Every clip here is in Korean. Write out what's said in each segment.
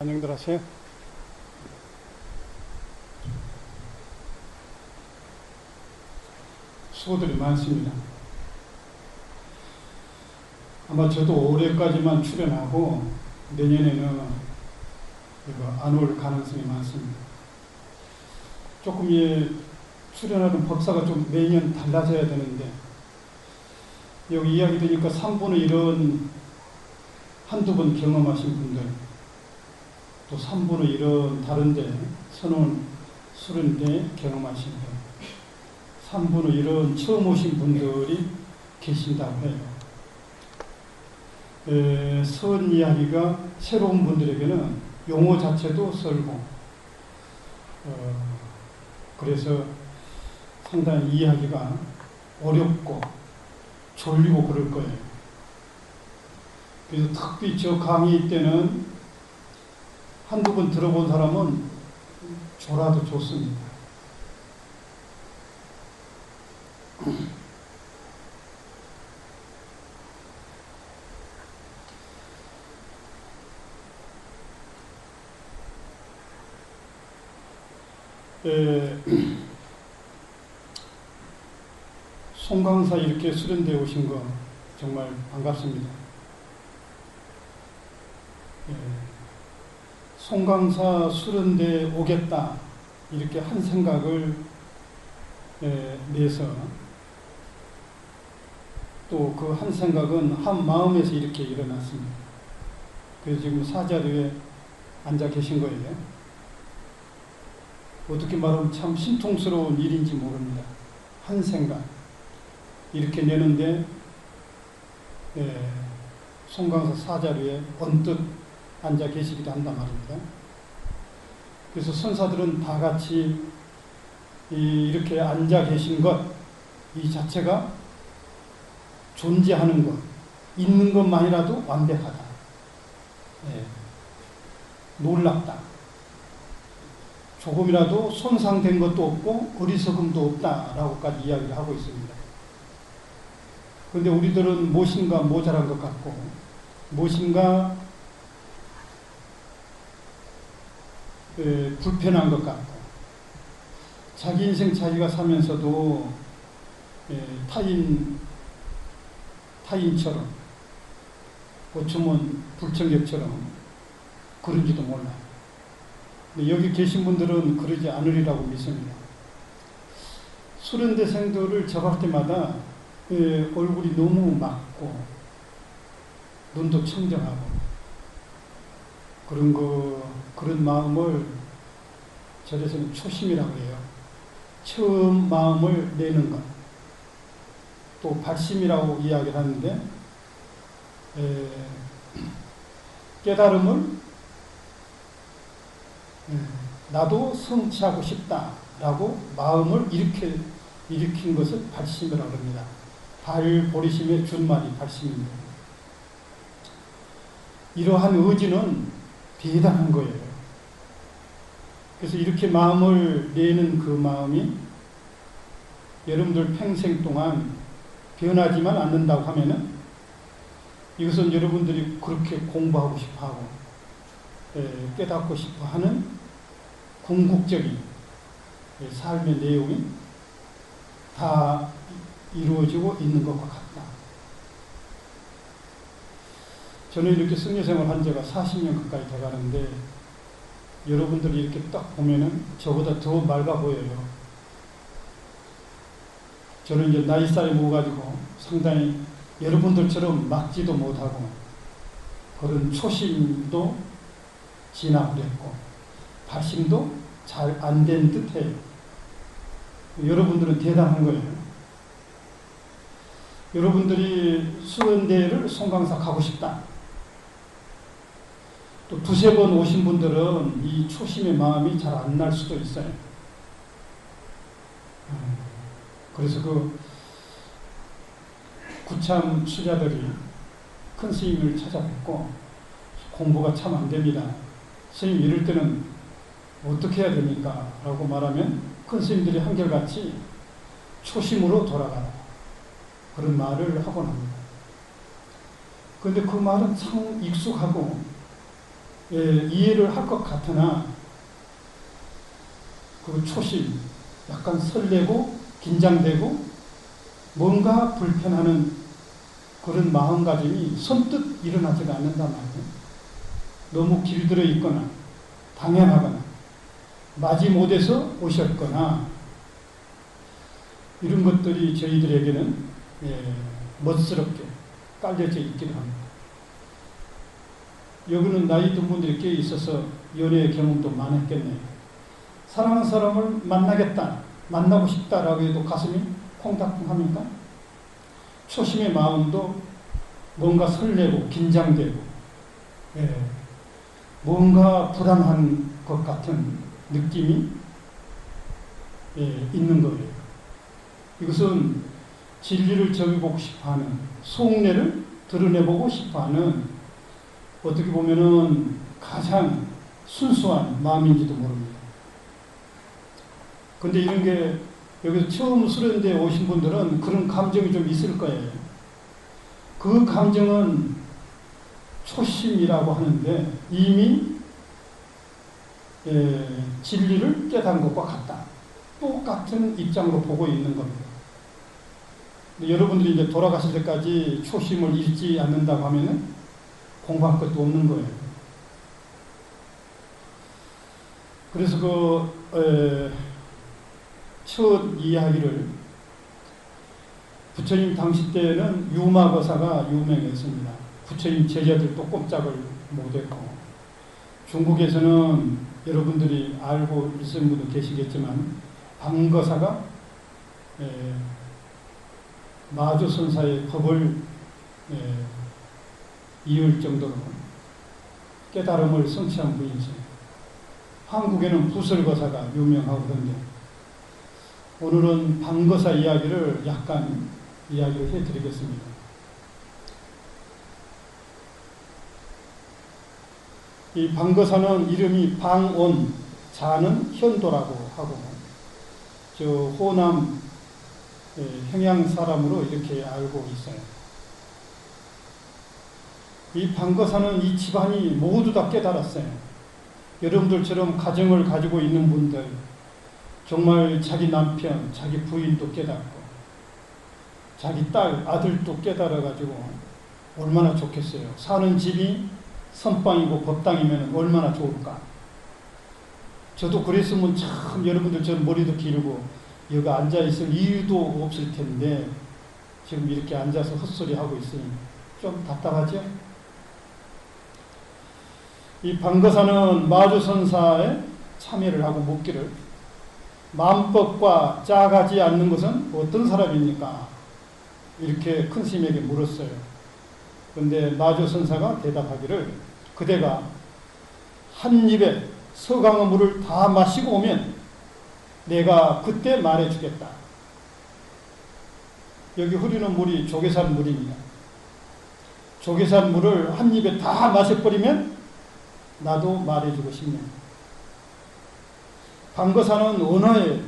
안녕들 하세요. 수고들이 많습니다. 아마 저도 올해까지만 출연하고 내년에는 이거 안 올 가능성이 많습니다. 조금 출연하는 법사가 좀 매년 달라져야 되는데 여기 이야기 드니까 3분의 1은 한두 번 경험하신 분들, 또 3분의 1은 다른데 선원 수련대 경험하신 분, 3분의 1은 처음 오신 분들이 계신다고 해요. 선 이야기가 새로운 분들에게는 용어 자체도 썰고, 그래서 상당히 이야기가 어렵고 졸리고 그럴 거예요. 그래서 특히 저 강의 때는 한두 번 들어본 사람은 졸아도 좋습니다. 송강사 이렇게 수련되어 오신 거 정말 반갑습니다. 송강사 수련대에 오겠다 이렇게 한 생각을 내서 또 그 한 생각은 한 마음에서 이렇게 일어났습니다. 그래서 지금 사자리에 앉아 계신 거예요. 어떻게 말하면 참 신통스러운 일인지 모릅니다. 한 생각 이렇게 내는데 송강사 사자리에 언뜻 앉아 계시기도 한단 말입니다. 그래서 선사들은 다 같이 이렇게 앉아 계신 것, 이 자체가 존재하는 것, 있는 것만이라도 완벽하다. 놀랍다. 조금이라도 손상된 것도 없고 어리석음도 없다라고까지 이야기를 하고 있습니다. 그런데 우리들은 무엇인가 모자란 것 같고 무엇인가 불편한 것 같고 자기 인생 자기가 사면서도 타인처럼 어쩌면 불청객처럼 그런지도 몰라요. 근데 여기 계신 분들은 그러지 않으리라고 믿습니다. 수련대생들을 접할 때마다 얼굴이 너무 맑고 눈도 청정하고 그런 마음을 절에서는 초심이라고 해요. 처음 마음을 내는 것. 또 발심이라고 이야기를 하는데 깨달음을 나도 성취하고 싶다라고 마음을 일으킨 것을 발심이라고 합니다. 발보리심의 준말이 발심입니다. 이러한 의지는 대단한 거예요. 그래서 이렇게 마음을 내는 그 마음이 여러분들 평생 동안 변하지만 않는다고 하면은 이것은 여러분들이 그렇게 공부하고 싶어 하고 깨닫고 싶어 하는 궁극적인 삶의 내용이 다 이루어지고 있는 것과 같다. 저는 이렇게 승려생활 한 지가 40년 가까이 돼가는데 여러분들이 이렇게 딱 보면은 저보다 더 맑아 보여요. 저는 이제 나이살이 먹어가지고 상당히 여러분들처럼 막지도 못하고 그런 초심도 지나버렸고 발심도 잘 안 된 듯해요. 여러분들은 대단한 거예요. 여러분들이 수련대를 송강사 가고 싶다. 또 두세 번 오신 분들은 이 초심의 마음이 잘 안 날 수도 있어요. 그래서 구참 수자들이 큰 스님을 찾아뵙고 공부가 참 안 됩니다. 스님 이럴 때는 어떻게 해야 됩니까? 라고 말하면 큰 스님들이 한결같이 초심으로 돌아가라. 그런 말을 하곤 합니다. 그런데 그 말은 참 익숙하고 이해를 할 것 같으나 그 초심, 약간 설레고 긴장되고 뭔가 불편하는 그런 마음가짐이 선뜻 일어나지가 않는단 말이에요. 너무 길들여 있거나 당연하거나 마지못해서 오셨거나 이런 것들이 저희들에게는 멋스럽게 깔려져 있기도 합니다. 여기는 나이 든 분들이 꽤 있어서 연애 경험도 많았겠네요. 사랑하는 사람을 만나겠다, 만나고 싶다라고 해도 가슴이 콩닥콩합니까? 초심의 마음도 뭔가 설레고 긴장되고 뭔가 불안한 것 같은 느낌이 있는 거예요. 이것은 진리를 정해보고 싶어하는, 속내를 드러내보고 싶어하는 어떻게 보면은 가장 순수한 마음인지도 모릅니다. 근데 이런 게 여기서 처음 수련대에 오신 분들은 그런 감정이 좀 있을 거예요. 그 감정은 초심이라고 하는데 이미 진리를 깨달은 것과 같다. 똑같은 입장으로 보고 있는 겁니다. 여러분들이 이제 돌아가실 때까지 초심을 잃지 않는다고 하면은 공부할 것도 없는 거예요. 그래서 첫 이야기를 부처님 당시 때는 유마거사가 유명했습니다. 부처님 제자들도 꼼짝을 못했고 중국에서는 여러분들이 알고 있는 분도 계시겠지만 방거사가 마주선사의 법을 이을 정도로 깨달음을 성취한 분이죠. 한국에는 부설거사가 유명하거든요. 오늘은 방거사 이야기를 약간 이야기를 해드리겠습니다. 이 방거사는 이름이 방온, 자는 현도라고 하고 저 호남 평양 사람으로 이렇게 알고 있어요. 이 방거사는 이 집안이 모두 다 깨달았어요. 여러분들처럼 가정을 가지고 있는 분들, 정말 자기 남편, 자기 부인도 깨닫고 자기 딸, 아들도 깨달아가지고 얼마나 좋겠어요. 사는 집이 선방이고 법당이면 얼마나 좋을까. 저도 그랬으면 참 여러분들처럼 머리도 길고 여기 앉아있을 이유도 없을 텐데 지금 이렇게 앉아서 헛소리하고 있으니 좀 답답하죠? 이 방거사는 마주선사에 참여를 하고 묻기를 마음법과 짜가지 않는 것은 어떤 사람입니까? 이렇게 큰 스님에게 물었어요. 그런데 마주선사가 대답하기를 그대가 한 입에 서강의 물을 다 마시고 오면 내가 그때 말해주겠다. 여기 흐르는 물이 조계산 물입니다. 조계산 물을 한 입에 다 마셔버리면 나도 말해주고 싶네요. 방거사는 언어에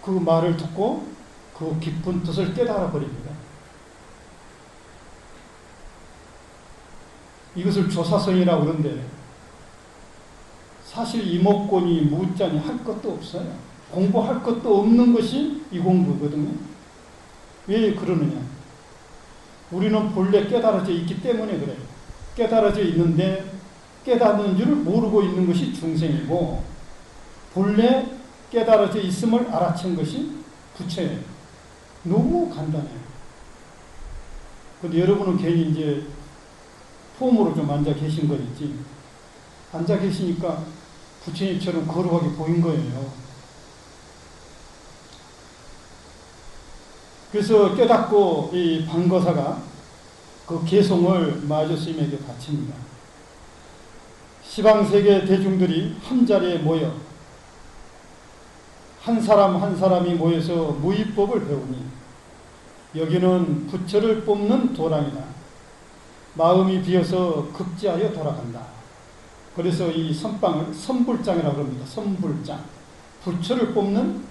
그 말을 듣고 그 깊은 뜻을 깨달아 버립니다. 이것을 조사성이라고 그러는데 사실 이목구니 무자니 할 것도 없어요. 공부할 것도 없는 것이 이 공부거든요. 왜 그러느냐? 우리는 본래 깨달아져 있기 때문에 그래요. 깨달아져 있는데 깨닫는 줄을 모르고 있는 것이 중생이고 본래 깨달아져 있음을 알아챈 것이 부처예요. 너무 간단해요. 근데 여러분은 괜히 이제 폼으로 좀 앉아 계신 거 있지. 앉아 계시니까 부처님처럼 거룩하게 보인 거예요. 그래서 깨닫고 이 방거사가 그 개송을 마주스님에게 바칩니다. 시방세계 대중들이 한 자리에 모여 한 사람 한 사람이 모여서 무의법을 배우니 여기는 부처를 뽑는 도랑이다. 마음이 비어서 급제하여 돌아간다. 그래서 이 선방을 선불장이라고 합니다. 선불장. 부처를 뽑는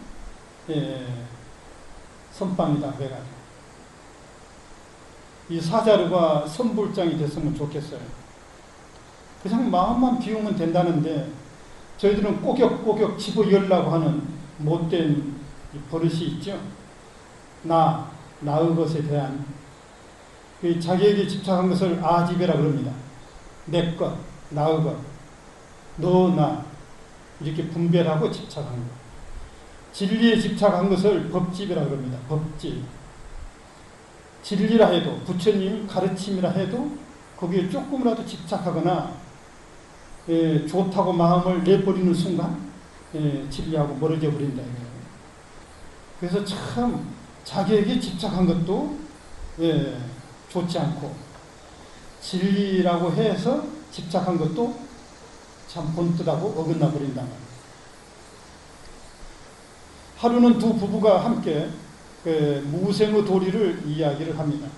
선방이다. 그래가지고 이 사자루가 선불장이 됐으면 좋겠어요. 그냥 마음만 비우면 된다는데 저희들은 꼬격꼬격 집어 열라고 하는 못된 버릇이 있죠. 나의 것에 대한 자기에게 집착한 것을 아집이라 그럽니다. 내 것, 나의 것, 너, 나 이렇게 분별하고 집착한 것. 진리에 집착한 것을 법집이라 그럽니다. 법집. 진리라 해도 부처님 가르침이라 해도 거기에 조금이라도 집착하거나 좋다고 마음을 내버리는 순간 진리하고 멀어져 버린다. 그래서 참 자기에게 집착한 것도 좋지 않고 진리라고 해서 집착한 것도 참 본뜻하고 어긋나 버린다. 하루는 두 부부가 함께 무생의 도리를 이야기를 합니다.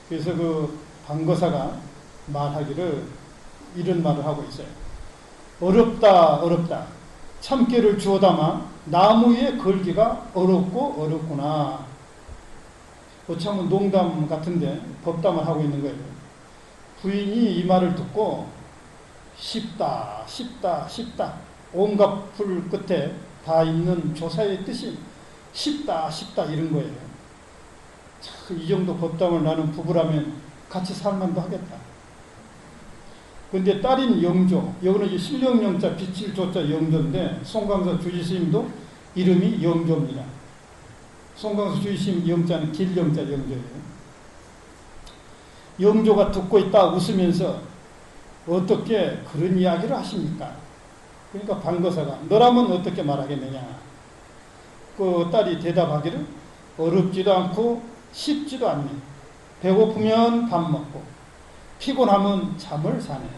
그래서 그 방거사가 말하기를 이런 말을 하고 있어요. 어렵다 어렵다. 참깨를 주워 담아 나무 위에 걸기가 어렵고 어렵구나. 참 농담 같은데 법담을 하고 있는 거예요. 부인이 이 말을 듣고 쉽다 쉽다 쉽다. 온갖 풀 끝에 다 있는 조사의 뜻이 쉽다 쉽다 이런 거예요. 참, 이 정도 법담을 나눈 부부라면 같이 살만도 하겠다. 근데 딸인 영조, 여기는 이제 신령영자 빛을 조자 영조인데 송광서 주지스님도 이름이 영조입니다. 송광서 주지스님 영자는 길영자 영조예요. 영조가 듣고 있다 웃으면서 어떻게 그런 이야기를 하십니까? 그러니까 방거사가 너라면 어떻게 말하겠느냐. 그 딸이 대답하기를 어렵지도 않고 쉽지도 않네. 배고프면 밥 먹고 피곤하면 잠을 자네.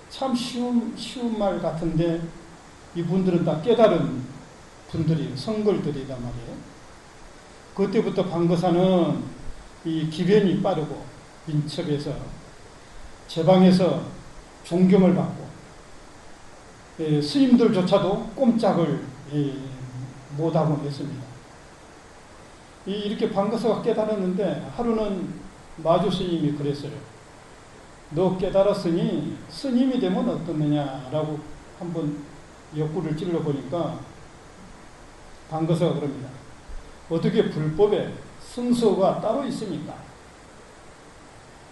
참 쉬운 말 같은데 이분들은 다 깨달은 분들이 성걸들이란 말이에요. 그때부터 방거사는 이 기변이 빠르고 인척해서 제방에서 존경을 받고 스님들조차도 꼼짝을 못하고 했습니다. 이렇게 방거사가 깨달았는데 하루는 마주 스님이 그랬어요. 너 깨달았으니 스님이 되면 어떻느냐라고 한번 옆구리를 찔러보니까 방거사가 그럽니다. 어떻게 불법에 승서가 따로 있습니까?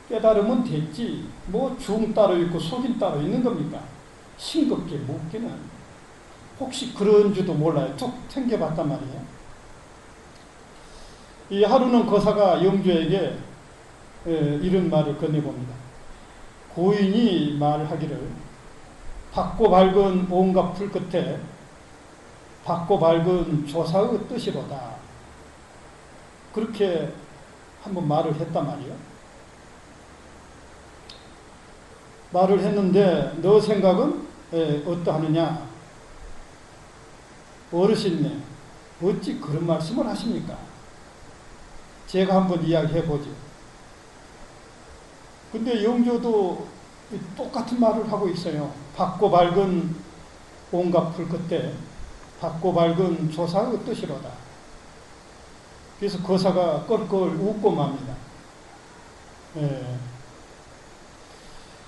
깨달으면 됐지. 뭐 중 따로 있고 속인 따로 있는 겁니까? 싱겁게 묻기는. 혹시 그런 줄도 몰라요. 툭 튕겨봤단 말이에요. 이 하루는 거사가 영조에게 이런 말을 건네봅니다. 고인이 말하기를 밝고 밝은 온갖 풀 끝에 밝고 밝은 조사의 뜻이로다. 그렇게 한번 말을 했단 말이에요. 말을 했는데 너 생각은 어떠하느냐? 어르신네 어찌 그런 말씀을 하십니까? 제가 한번 이야기해보죠. 근데 영조도 똑같은 말을 하고 있어요. 밝고 밝은 온갖 풀 끝에 밝고 밝은 조사의 뜻이로다. 그래서 거사가 껄껄 웃고 맙니다.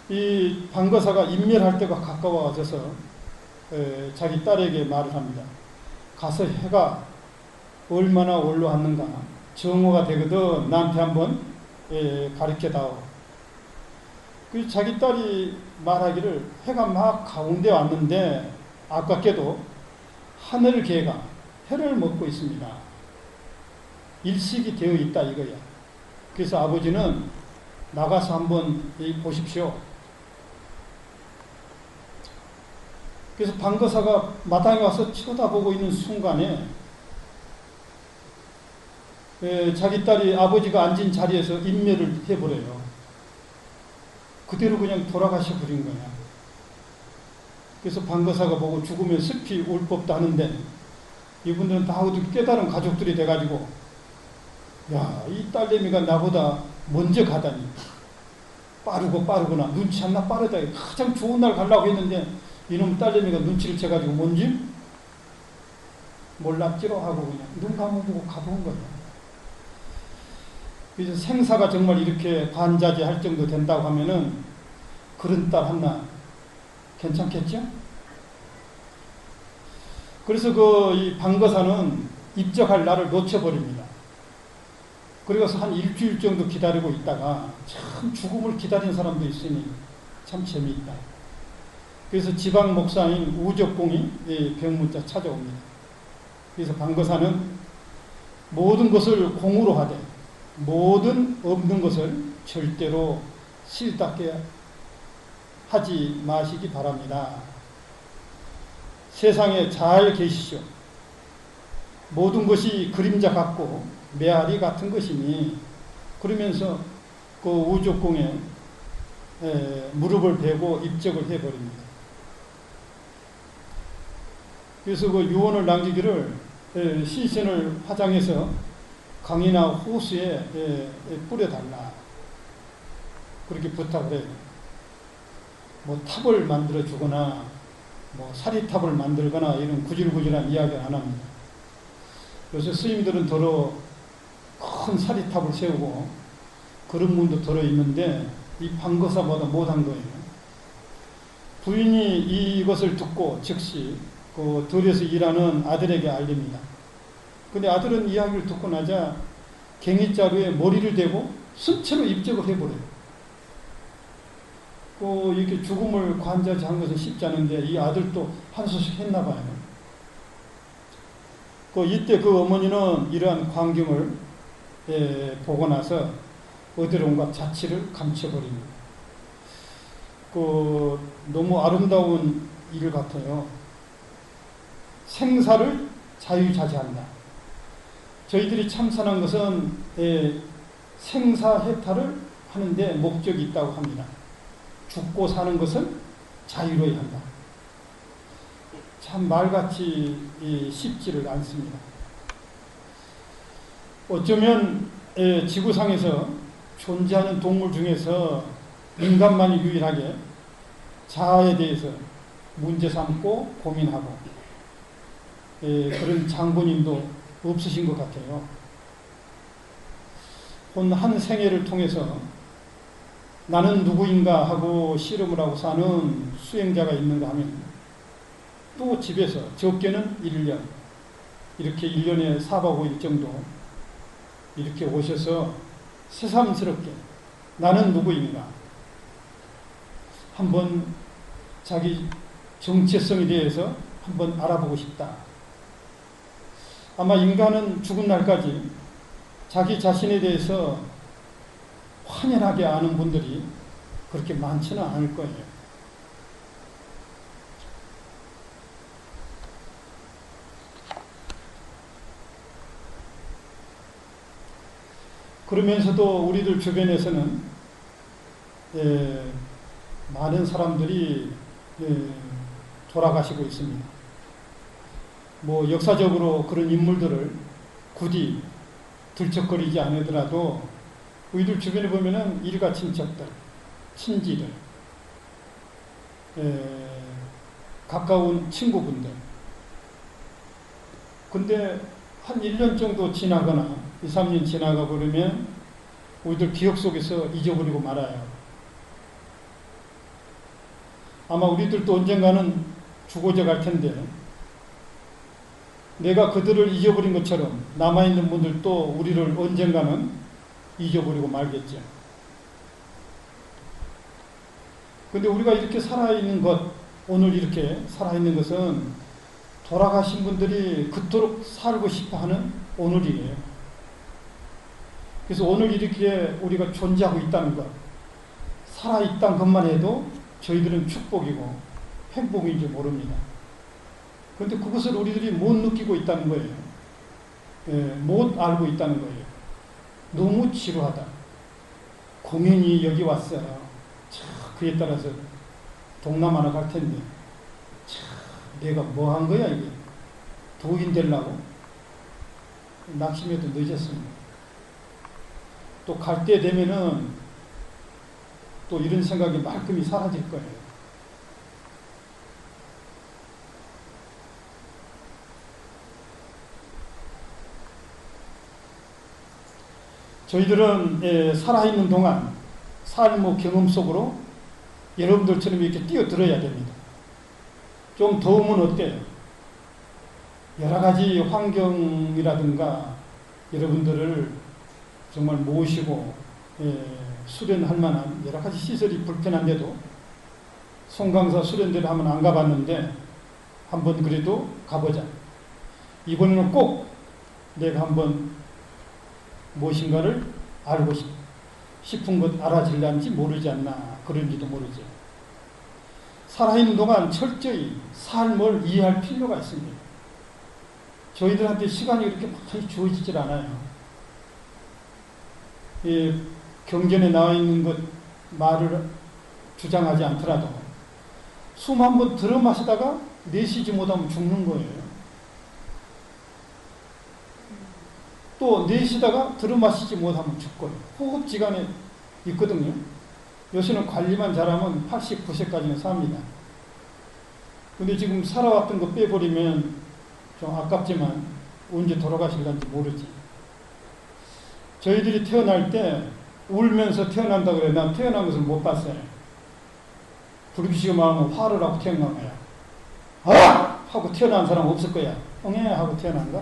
이 방거사가 인멸할 때가 가까워져서 자기 딸에게 말을 합니다. 가서 해가 얼마나 올라왔는가 정오가 되거든 나한테 한번 가르쳐다오. 그 자기 딸이 말하기를 해가 막 가운데 왔는데 아깝게도 하늘개가 해를 먹고 있습니다. 일식이 되어 있다 이거야. 그래서 아버지는 나가서 한번 보십시오. 그래서 방거사가 마당에 와서 쳐다보고 있는 순간에 자기 딸이 아버지가 앉은 자리에서 인멸을 해버려요. 그대로 그냥 돌아가셔 버린 거야. 그래서 방거사가 보고 죽으면 습히 올 법도 하는데 이분들은 다 깨달은 가족들이 돼가지고 야, 이 딸내미가 나보다 먼저 가다니 빠르구나 눈치 않나 빠르다. 가장 좋은 날 가려고 했는데 이놈 딸내미가 눈치를 채가지고 뭔지 몰랐지로 하고 그냥 눈 감아보고 가본 거예요. 그래서 생사가 정말 이렇게 관자재할 정도 된다고 하면은 그런 딸 하나 괜찮겠죠? 그래서 이 방거사는 입적할 날을 놓쳐버립니다. 그리고서 한 일주일 정도 기다리고 있다가 참 죽음을 기다린 사람도 있으니 참 재미있다. 그래서 지방 목사인 우적공이 병문자 찾아옵니다. 그래서 방거사는 모든 것을 공으로 하되 모든 없는 것을 절대로 실답게 하지 마시기 바랍니다. 세상에 잘 계시오. 모든 것이 그림자 같고 메아리 같은 것이니, 그러면서 그 우족공에 무릎을 베고 입적을 해버립니다. 그래서 그 유언을 남기기를 시신을 화장해서 강이나 호수에 뿌려달라, 그렇게 부탁을 해요. 뭐 탑을 만들어 주거나 뭐 사리탑을 만들거나 이런 구질구질한 이야기를 안 합니다. 요새 스님들은 더러 큰 사리탑을 세우고 그런 문도 들어 있는데 이 방거사보다 못한 거예요. 부인이 이것을 듣고 즉시 그 들에서 일하는 아들에게 알립니다. 근데 아들은 이야기를 듣고 나자 갱이자루에 머리를 대고 순체로 입적을 해버려요. 이렇게 죽음을 관자한 것은 쉽지 않은데 이 아들도 한수씩 했나 봐요. 이때 그 어머니는 이러한 광경을 보고 나서 어디론가 자취를 감춰버립니다. 너무 아름다운 일 같아요. 생사를 자유자재한다. 저희들이 참선한 것은 생사해탈을 하는데 목적이 있다고 합니다. 죽고 사는 것은 자유로워야 한다. 참 말같이 쉽지를 않습니다. 어쩌면 지구상에서 존재하는 동물 중에서 인간만이 유일하게 자아에 대해서 문제 삼고 고민하고 그런 장본인도 없으신 것 같아요. 본 한 생애를 통해서 나는 누구인가 하고 씨름을 하고 사는 수행자가 있는가 하면 또 집에서 적게는 1년, 이렇게 1년에 4박 5일 정도 이렇게 오셔서 새삼스럽게 나는 누구인가 한번 자기 정체성에 대해서 한번 알아보고 싶다. 아마 인간은 죽은 날까지 자기 자신에 대해서 환연하게 아는 분들이 그렇게 많지는 않을 거예요. 그러면서도 우리들 주변에서는 많은 사람들이 돌아가시고 있습니다. 뭐 역사적으로 그런 인물들을 굳이 들쩍거리지 않으더라도 우리들 주변에 보면은 일가 친척들, 친지들, 가까운 친구분들. 근데 한 1년 정도 지나거나 2, 3년 지나가 버리면 우리들 기억 속에서 잊어버리고 말아요. 아마 우리들도 언젠가는 죽어져 갈 텐데 내가 그들을 잊어버린 것처럼 남아있는 분들도 우리를 언젠가는 잊어버리고 말겠죠. 근데 우리가 이렇게 살아있는 것, 오늘 이렇게 살아있는 것은 돌아가신 분들이 그토록 살고 싶어 하는 오늘이에요. 그래서 오늘 이렇게 우리가 존재하고 있다는 것, 살아있다는 것만 해도 저희들은 축복이고 행복인지 모릅니다. 그런데 그것을 우리들이 못 느끼고 있다는 거예요. 못 알고 있다는 거예요. 너무 지루하다. 공연이 여기 왔어요. 그에 따라서 동남아나 갈 텐데 내가 뭐 한 거야 이게. 도인 되려고 낙심해도 늦었습니다. 또 갈 때 되면은 또 이런 생각이 말끔히 사라질 거예요. 저희들은 살아있는 동안 삶의 경험 속으로 여러분들처럼 이렇게 뛰어들어야 됩니다. 좀 더우면 어때요? 여러 가지 환경이라든가 여러분들을 정말 모시고 수련할 만한 여러 가지 시설이 불편한데도 송강사 수련대를 한번 안 가봤는데 한번 그래도 가보자. 이번에는 꼭 내가 한번 무엇인가를 알고 싶은 것 알아질란지 모르지 않나 그런지도 모르죠. 살아있는 동안 철저히 삶을 이해할 필요가 있습니다. 저희들한테 시간이 그렇게 많이 주어지질 않아요. 경전에 나와 있는 것 말을 주장하지 않더라도 숨 한번 들어 마시다가 내쉬지 못하면 죽는 거예요. 또 내쉬다가 들어 마시지 못하면 죽고요. 호흡지간에 있거든요. 요새는 관리만 잘하면 89세까지는 삽니다. 근데 지금 살아왔던 거 빼버리면 좀 아깝지만 언제 돌아가실런지 모르지. 저희들이 태어날 때 울면서 태어난다 그래. 난 태어난 것을 못 봤어요. 불기시가 마음은 화를 하고 태어난 거야. 아! 하고 태어난 사람 없을 거야. 엉해 하고 태어난가?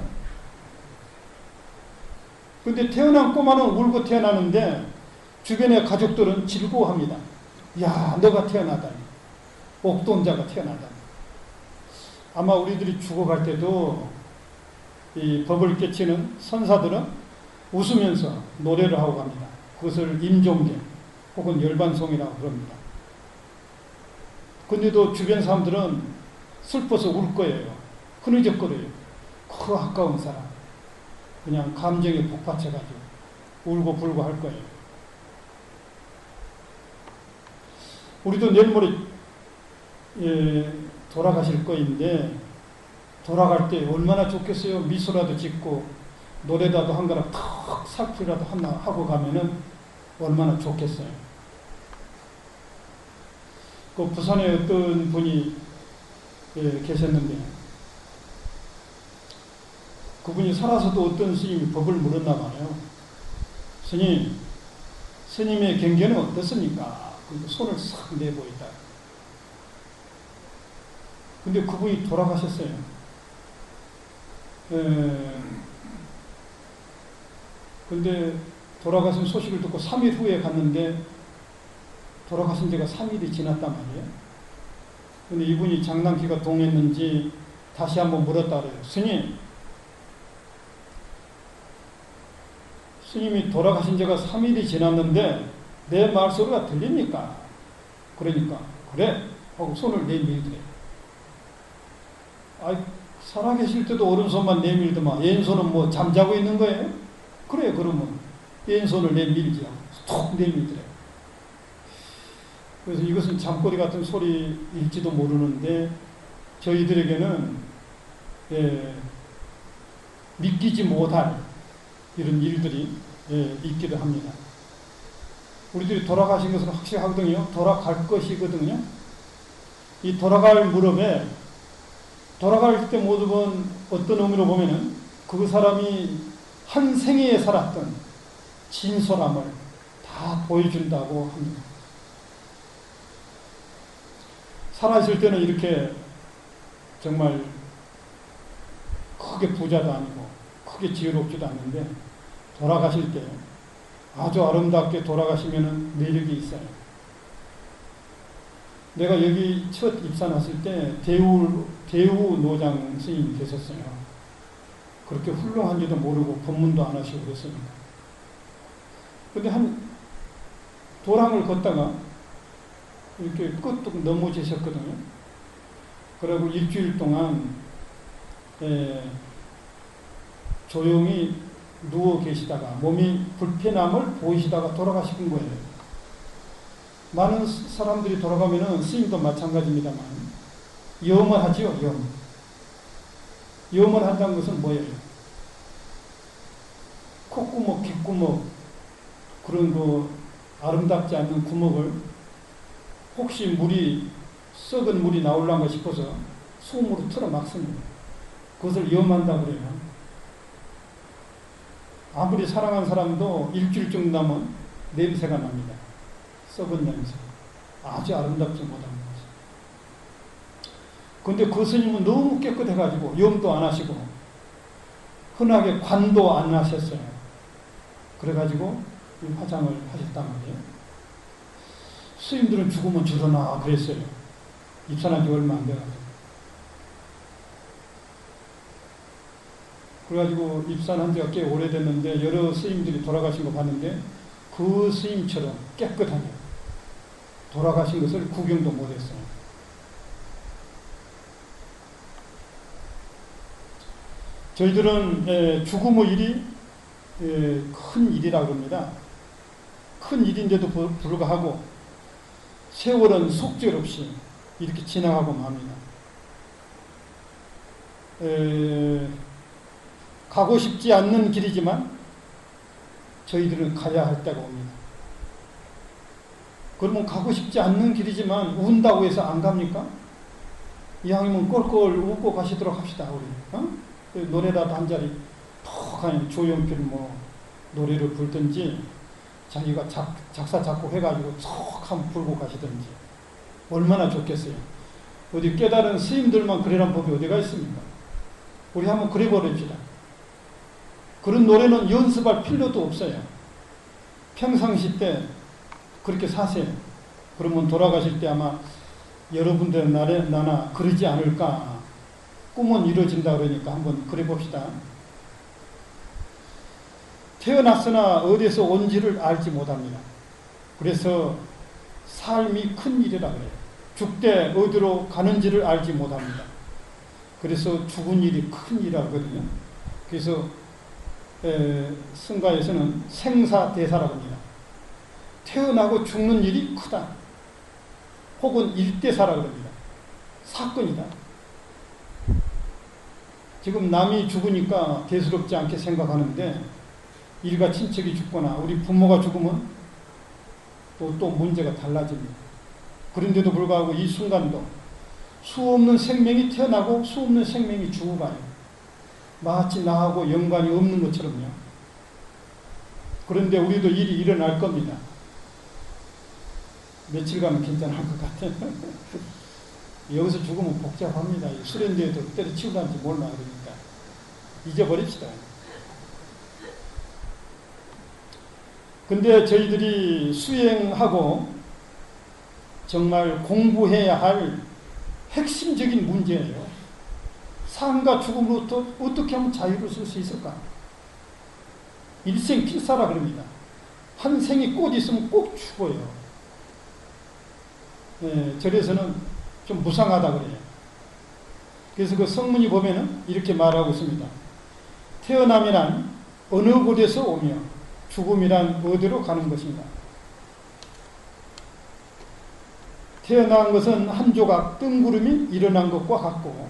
근데 태어난 꼬마는 울고 태어나는데 주변의 가족들은 즐거워합니다. 야, 너가 태어나다니. 옥동자가 태어나다니. 아마 우리들이 죽어갈 때도 이 법을 깨치는 선사들은 웃으면서 노래를 하고 갑니다. 그것을 임종계 혹은 열반송이라고 그럽니다. 근데도 주변 사람들은 슬퍼서 울 거예요. 흐느적거려요. 그 아까운 사람. 그냥 감정에 복받쳐가지고 울고 불고 할 거예요. 우리도 내일 모레 돌아가실 거인데 돌아갈 때 얼마나 좋겠어요. 미소라도 짓고 노래라도 한 거라 탁 살피라도 하나 하고 가면은 얼마나 좋겠어요. 그 부산에 어떤 분이 계셨는데 그분이 살아서도 어떤 스님이 법을 물었나 봐요. 스님의 경계는 어떻습니까? 그리고 손을 싹 내보이다. 근데 그분이 돌아가셨어요. 근데 돌아가신 소식을 듣고 3일 후에 갔는데 돌아가신 지가 3일이 지났단 말이에요. 근데 이분이 장난기가 동했는지 다시 한번 물었다 그래요. 스님이 돌아가신 지가 3일이 지났는데 내 말소리가 들립니까? 그러니까 그래 하고 손을 내밀더래. 아이, 살아계실 때도 오른손만 내밀더만 왼손은 뭐 잠자고 있는 거예요? 그래 그러면 왼손을 내밀지 톡 내밀더래. 그래서 이것은 잠꼬리 같은 소리일지도 모르는데 저희들에게는 믿기지 못할 이런 일들이 있기도 합니다. 우리들이 돌아가신 것은 확실하거든요. 돌아갈 것이거든요. 이 돌아갈 무렵에 돌아갈 때 모두 본 어떤 의미로 보면은 그 사람이 한 생애에 살았던 진솔함을 다 보여준다고 합니다. 살아있을 때는 이렇게 정말 크게 부자도 아니고 크게 지혜롭지도 않는데 돌아가실 때 아주 아름답게 돌아가시면은 매력이 있어요. 내가 여기 첫 입사 났을 때 대우 노장 스님이 계셨어요. 그렇게 훌륭한지도 모르고 법문도 안 하시고 그랬습니다. 근데 한 도랑을 걷다가 이렇게 끄떡 넘어지셨거든요. 그리고 일주일 동안 조용히 누워 계시다가 몸이 불편함을 보이시다가 돌아가신 거예요. 많은 사람들이 돌아가면은 스님도 마찬가지입니다만 염을 하지요. 염을 한다는 것은 뭐예요? 콧구멍, 귓구멍 그런 그 아름답지 않는 구멍을 혹시 썩은 물이 나올란가 싶어서 숨으로 틀어 막습니다. 그것을 염한다고 그래요. 아무리 사랑한 사람도 일주일 정도 나면 냄새가 납니다. 썩은 냄새. 아주 아름답지 못한 거죠. 그런데 그 스님은 너무 깨끗해가지고 염도 안 하시고 흔하게 관도 안 하셨어요. 그래가지고 이 화장을 하셨단 말이에요. 스님들은 죽으면 저러나 그랬어요. 입산한 지 얼마 안 돼가지고. 그래가지고 입산한 지가 꽤 오래됐는데 여러 스님들이 돌아가신 거 봤는데 그 스님처럼 깨끗하게 돌아가신 것을 구경도 못했어요. 저희들은 죽음의 일이 큰 일이라고 합니다. 큰 일인데도 불구하고 세월은 속절없이 이렇게 지나가고 맙니다. 가고 싶지 않는 길이지만 저희들은 가야 할 때가 옵니다. 그러면 가고 싶지 않는 길이지만 운다고 해서 안 갑니까? 이왕이면 꼴꼴 웃고 가시도록 합시다. 우리 노래라도 한 자리 톡 하니 조용필 노래를 불든지 자기가 작사 작곡 해가지고 쏙 한번 불고 가시든지 얼마나 좋겠어요. 어디 깨달은 스님들만 그래란 법이 어디가 있습니까? 우리 한번 그래 버립시다. 그런 노래는 연습할 필요도 없어요. 평상시 때 그렇게 사세요. 그러면 돌아가실 때 아마 여러분들 나나 그러지 않을까. 꿈은 이루어진다 그러니까 한번 그래 봅시다. 태어났으나 어디서 온지를 알지 못합니다. 그래서 삶이 큰 일이라 그래요. 죽되 어디로 가는지를 알지 못합니다. 그래서 죽은 일이 큰 일이라고 하거든요. 그래서 승가에서는 생사대사라고 합니다. 태어나고 죽는 일이 크다. 혹은 일대사라고 합니다. 사건이다. 지금 남이 죽으니까 대수롭지 않게 생각하는데 일가 친척이 죽거나 우리 부모가 죽으면 또 문제가 달라집니다. 그런데도 불구하고 이 순간도 수없는 생명이 태어나고 수없는 생명이 죽어가요. 마치 나하고 연관이 없는 것처럼요. 그런데 우리도 일이 일어날 겁니다. 며칠 가면 괜찮을 것 같아요. 여기서 죽으면 복잡합니다. 수련대에도 때려치우다는지 몰라 그러니까 잊어버립시다. 근데 저희들이 수행하고 정말 공부해야 할 핵심적인 문제예요. 삶과 죽음으로부터 어떻게 하면 자유를 쓸 수 있을까? 일생필사라 그럽니다. 한 생이 꽃 있으면 꼭 죽어요. 절에서는 좀 무상하다 그래요. 그래서 그 성문이 보면은 이렇게 말하고 있습니다. 태어남이란 어느 곳에서 오며 죽음이란 어디로 가는 것인가? 태어난 것은 한 조각 뜬구름이 일어난 것과 같고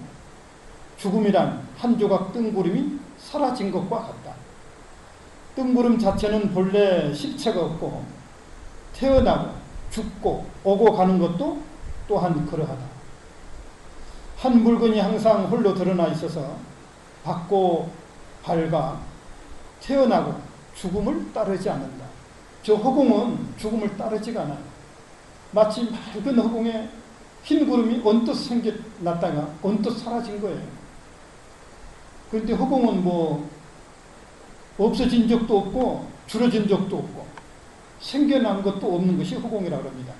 죽음이란 한 조각 뜬구름이 사라진 것과 같다. 뜬구름 자체는 본래 실체가 없고 태어나고 죽고 오고 가는 것도 또한 그러하다. 한 물건이 항상 홀로 드러나 있어서 밝고 밝아 태어나고 죽음을 따르지 않는다. 저 허공은 죽음을 따르지가 않아요. 마치 맑은 허공에 흰 구름이 언뜻 생겨났다가 언뜻 사라진 거예요. 그런데 허공은 없어진 적도 없고 줄어진 적도 없고 생겨난 것도 없는 것이 허공이라고 합니다.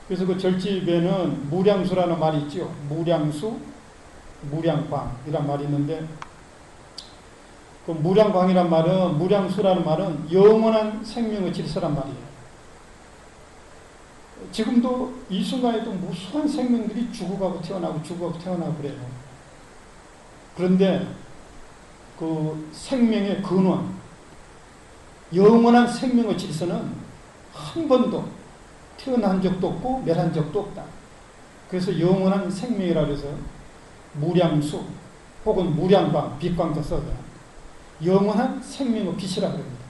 그래서 그 절집에는 무량수라는 말이 있죠. 무량수, 무량광이란 말이 있는데 그 무량광이란 말은 무량수라는 말은 영원한 생명의 질서란 말이에요. 지금도 이 순간에도 무수한 생명들이 죽어가고 태어나고 죽어가고 태어나고 그래요. 그런데 그 생명의 근원, 영원한 생명의 질서는 한 번도 태어난 적도 없고 멸한 적도 없다. 그래서 영원한 생명이라고 해서 무량수 혹은 무량광, 빛광자 써요. 영원한 생명의 빛이라고 합니다.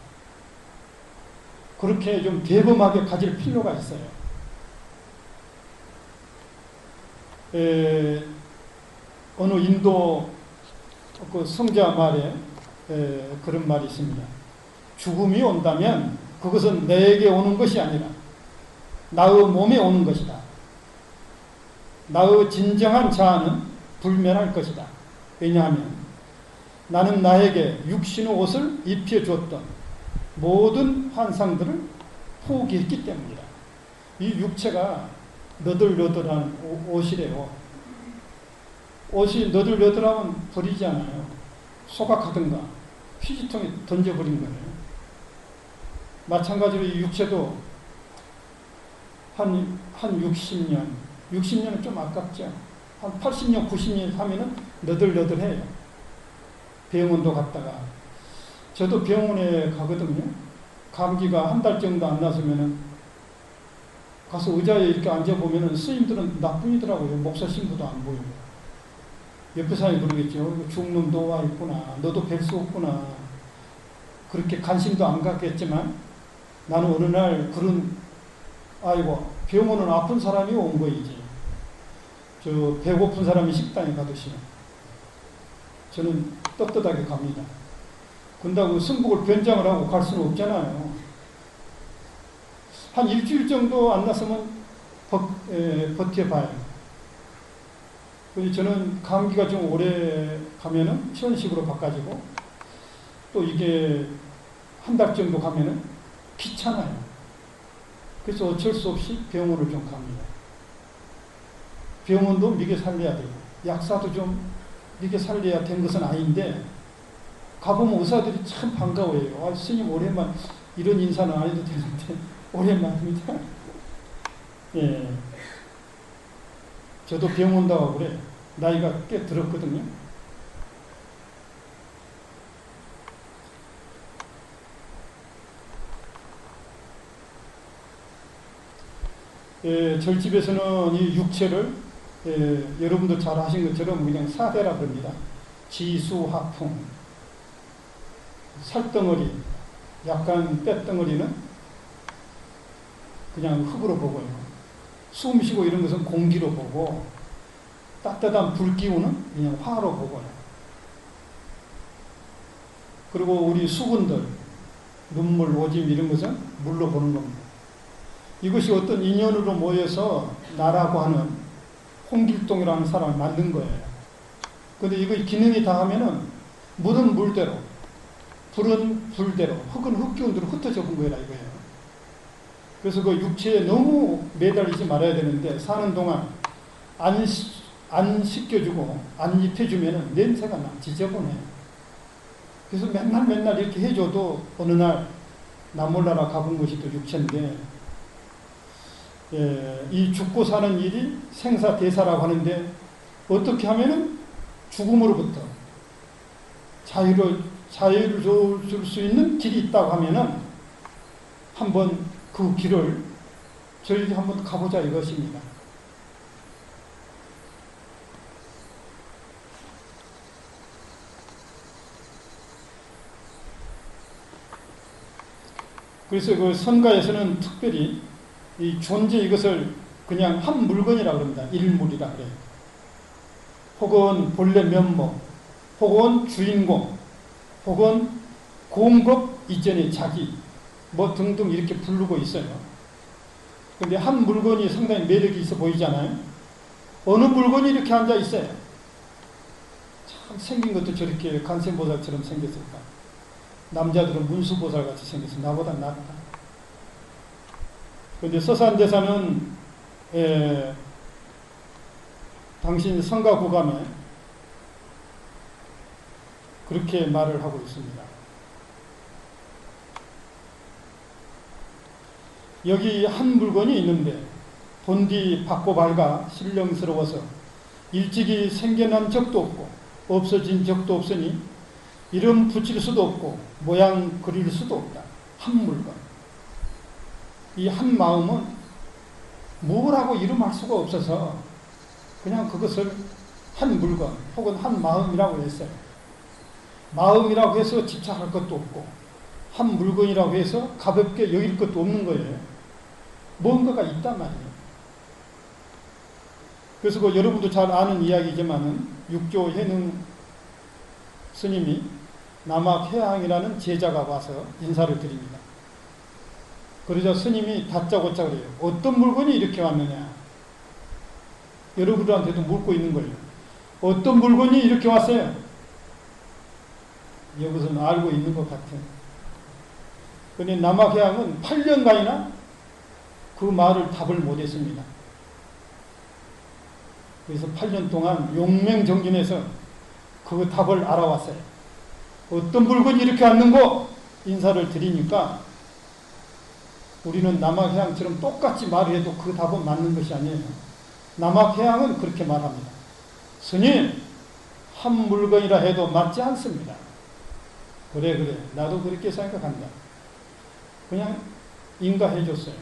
그렇게 좀 대범하게 가질 필요가 있어요. 어느 인도 그 성자 말에 그런 말이 있습니다. 죽음이 온다면 그것은 내게 오는 것이 아니라 나의 몸에 오는 것이다. 나의 진정한 자아는 불멸할 것이다. 왜냐하면 나는 나에게 육신의 옷을 입혀주었던 모든 환상들을 포기했기 때문이다. 이 육체가 너덜너덜한 옷이래요. 옷이 너덜너덜하면 버리지 않아요. 소각하든가 휴지통에 던져버린 거예요. 마찬가지로 이 육체도 한 60년은 좀 아깝죠. 한 80년, 90년 하면은 너덜너덜해요. 병원도 갔다가. 저도 병원에 가거든요. 감기가 한 달 정도 안 나서면은 가서 의자에 이렇게 앉아보면은 스님들은 나뿐이더라고요. 목사 신부도 안 보이고. 옆에 사람이 그러겠죠. 죽은 놈도 와 있구나. 너도 뵐 수 없구나. 그렇게 관심도 안 갖겠지만 나는 어느 날 그런, 아이고, 병원은 아픈 사람이 온 거이지. 저 배고픈 사람이 식당에 가듯이. 저는 떳떳하게 갑니다. 근다고 승복을 변장을 하고 갈 수는 없잖아요. 한 일주일 정도 안 났으면 버텨봐요. 저는 감기가 좀 오래 가면은 천식으로 바꿔지고 또 이게 한 달 정도 가면은 귀찮아요. 그래서 어쩔 수 없이 병원을 좀 갑니다. 병원도 미게 살려야 되고 약사도 좀 미게 살려야 된 것은 아닌데 가보면 의사들이 참 반가워해요. 아, 스님 오랜만, 이런 인사는 안 해도 되는데 오랜만입니다. 예. 저도 병원 가고 그래. 나이가 꽤 들었거든요. 절집에서는 이 육체를 여러분도 잘 아신 것처럼 그냥 사대라 그럽니다. 지수하풍, 살덩어리, 약간 랫덩어리는 그냥 흙으로 보고요. 숨 쉬고 이런 것은 공기로 보고 따뜻한 불기운은 그냥 화로 보고요. 그리고 우리 수분들, 눈물, 오줌 이런 것은 물로 보는 겁니다. 이것이 어떤 인연으로 모여서 나라고 하는 홍길동이라는 사람을 만든 거예요. 그런데 이거 기능이 다 하면은 물은 물대로, 불은 불대로, 흙은 흙기운대로 흩어져 본 거라 이거예요. 그래서 그 육체에 너무 매달리지 말아야 되는데 사는 동안 안 씻겨주고 안 입혀주면은 냄새가 나, 지저분해요. 그래서 맨날 이렇게 해줘도 어느 날 나 몰라라 가본 것이 또 육체인데, 이 죽고 사는 일이 생사대사라고 하는데 어떻게 하면은 죽음으로부터 자유를 줄 수 있는 길이 있다고 하면은 한번 그 길을 저희들이 한번 가보자 이것입니다. 그래서 그 선가에서는 특별히 이 존재 이것을 그냥 한 물건이라고 합니다. 일물이라 그래요. 혹은 본래 면목, 혹은 주인공, 혹은 공급 이전의 자기, 뭐 등등 이렇게 부르고 있어요. 그런데 한 물건이 상당히 매력이 있어 보이잖아요. 어느 물건이 이렇게 앉아 있어요. 참 생긴 것도 저렇게 관세음보살처럼 생겼을까. 남자들은 문수보살 같이 생겨서 나보다 낫다. 그런데 서산대사는 당신 성가구감에 그렇게 말을 하고 있습니다. 여기 한 물건이 있는데 본디 밝고 밝아 신령스러워서 일찍이 생겨난 적도 없고 없어진 적도 없으니 이름 붙일 수도 없고 모양 그릴 수도 없다. 한 물건. 이 한 마음은 뭐라고 이름할 수가 없어서 그냥 그것을 한 물건 혹은 한 마음이라고 했어요. 마음이라고 해서 집착할 것도 없고 한 물건이라고 해서 가볍게 여길 것도 없는 거예요. 뭔가가 있단 말이에요. 그래서 그 여러분도 잘 아는 이야기지만은 육조 해능 스님이 남학해양이라는 제자가 와서 인사를 드립니다. 그러자 스님이 다짜고짜 그래요. 어떤 물건이 이렇게 왔느냐. 여러분들한테도 묻고 있는 거예요. 어떤 물건이 이렇게 왔어요? 여기서는 알고 있는 것 같아요. 그런데 남학해양은 8년간이나 그 말을 답을 못했습니다. 그래서 8년 동안 용맹정진해서 그 답을 알아왔어요. 어떤 물건이 이렇게 왔는고 인사를 드리니까 우리는 남학해양처럼 똑같이 말을 해도 그 답은 맞는 것이 아니에요. 남학해양은 그렇게 말합니다. 스님, 한 물건이라 해도 맞지 않습니다. 그래 나도 그렇게 생각한다. 그냥 인가해줬어요.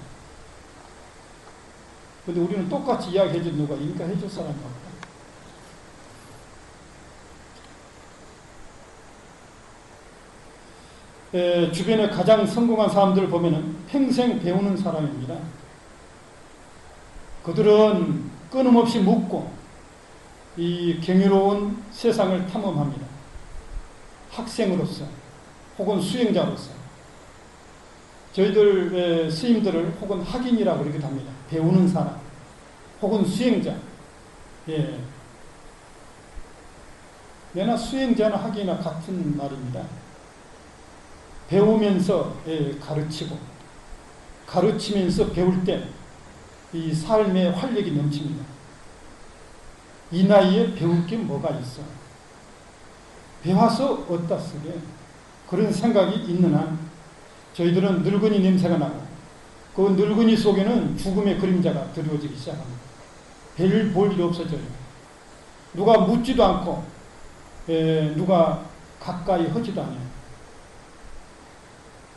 근데 우리는 똑같이 이야기해준 누가 인가해줄 사람이 없다. 주변에 가장 성공한 사람들을 보면은 평생 배우는 사람입니다. 그들은 끊임없이 묻고 이 경이로운 세상을 탐험합니다. 학생으로서 혹은 수행자로서 저희들 스님들을 혹은 학인이라고 그러기도 합니다. 배우는 사람 혹은 수행자. 예. 내나 수행자나 학인이나 같은 말입니다. 배우면서 가르치고 가르치면서 배울 때 이 삶의 활력이 넘칩니다. 이 나이에 배울 게 뭐가 있어? 배워서 어디다 쓰게? 그런 생각이 있는 한 저희들은 늙은이 냄새가 나고 그 늙은이 속에는 죽음의 그림자가 드리워지기 시작합니다. 별 볼 일 없어져요. 누가 묻지도 않고 누가 가까이 하지도 않아요.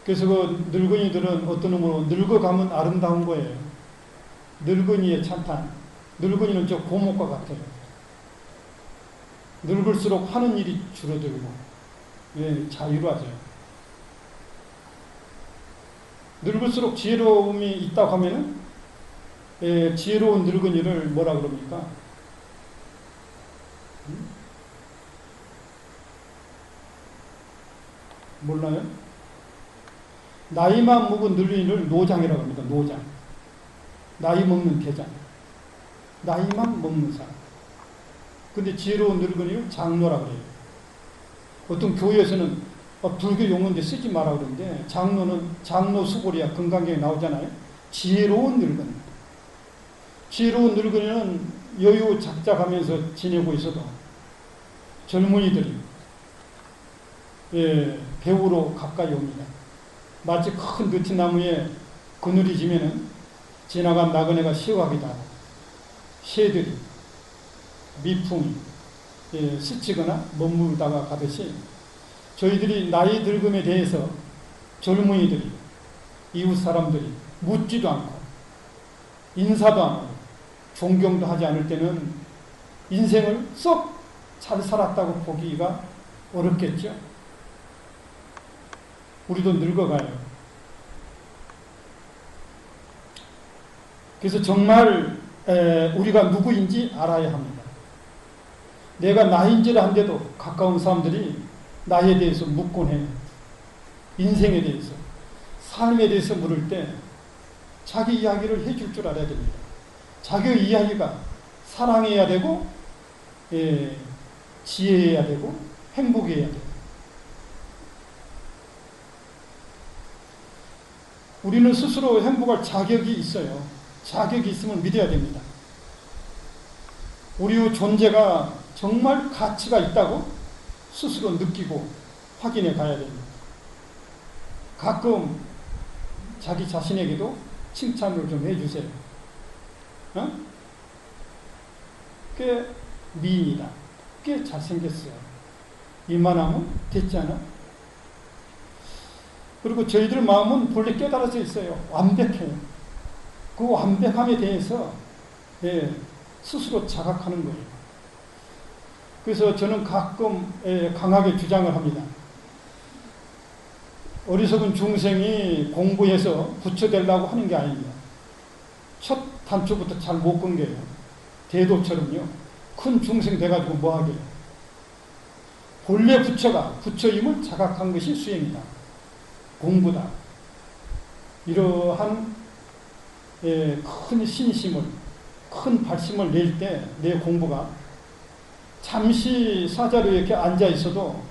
그래서 그 늙은이들은 어떤 놈으로 늙어가면 아름다운 거예요. 늙은이의 찬탄. 늙은이는 저 고목과 같아요. 늙을수록 하는 일이 줄어들고 자유로워져요. 늙을수록 지혜로움이 있다고 하면은 지혜로운 늙은이를 뭐라 그럽니까? 몰라요? 나이만 먹은 늙은이를 노장이라고 합니다. 노장. 나이 먹는 대장. 나이만 먹는 사람. 근데 지혜로운 늙은이를 장로라고 그래요. 어떤 교회에서는 불교 용어인데 쓰지 마라 그러는데 장로는 장로 수고리야 건강경에 나오잖아요. 지혜로운 늙은이. 지혜로운 늙은이는 여유 작작하면서 지내고 있어도 젊은이들이 배우로 가까이 옵니다. 마치 큰 느티나무에 그늘이 지면은 지나간 나그네가 쉬어가기도 하고 새들이 미풍이 스치거나 머물다가 가듯이 저희들이 나이 늙음에 대해서 젊은이들이 이웃 사람들이 묻지도 않고 인사도 안 하고 존경도 하지 않을 때는 인생을 썩 잘 살았다고 보기가 어렵겠죠. 우리도 늙어가요. 그래서 정말 우리가 누구인지 알아야 합니다. 내가 나인지를 한데도 가까운 사람들이 나에 대해서 묻곤 해요. 인생에 대해서, 삶에 대해서 물을 때 자기 이야기를 해줄 줄 알아야 됩니다. 자기 이야기가 사랑해야 되고 지혜해야 되고 행복해야 돼요. 우리는 스스로 행복할 자격이 있어요. 자격이 있으면 믿어야 됩니다. 우리의 존재가 정말 가치가 있다고 스스로 느끼고 확인해 가야 됩니다. 가끔 자기 자신에게도 칭찬을 좀 해주세요. 꽤 미인이다. 꽤 잘생겼어요. 이만하면 됐지 않아? 그리고 저희들 마음은 본래 깨달아져 있어요. 완벽해요. 그 완벽함에 대해서 스스로 자각하는 거예요. 그래서 저는 가끔 강하게 주장을 합니다. 어리석은 중생이 공부해서 부처되려고 하는 게 아닙니다. 첫 단추부터 잘 못 건 게요. 대도처럼요. 큰 중생 돼가지고 뭐 하게요. 본래 부처가 부처임을 자각한 것이 수행이다. 공부다. 이러한 큰 신심을, 큰 발심을 낼 때 내 공부가 잠시 사자로 이렇게 앉아 있어도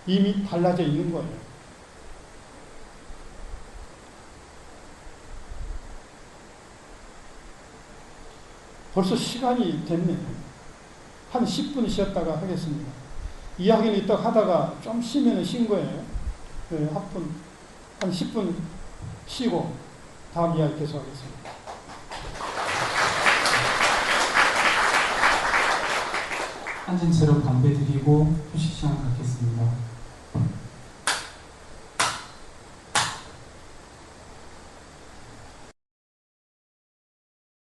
이미 달라져 있는 거예요. 벌써 시간이 됐네요. 한 10분 쉬었다가 하겠습니다. 이야기는 이따 하다가 좀 쉬면 쉰 거예요. 한 10분 쉬고 다음 이야기 계속하겠습니다. 앉은 채로 담배 드리고 휴식 시간 갖겠습니다.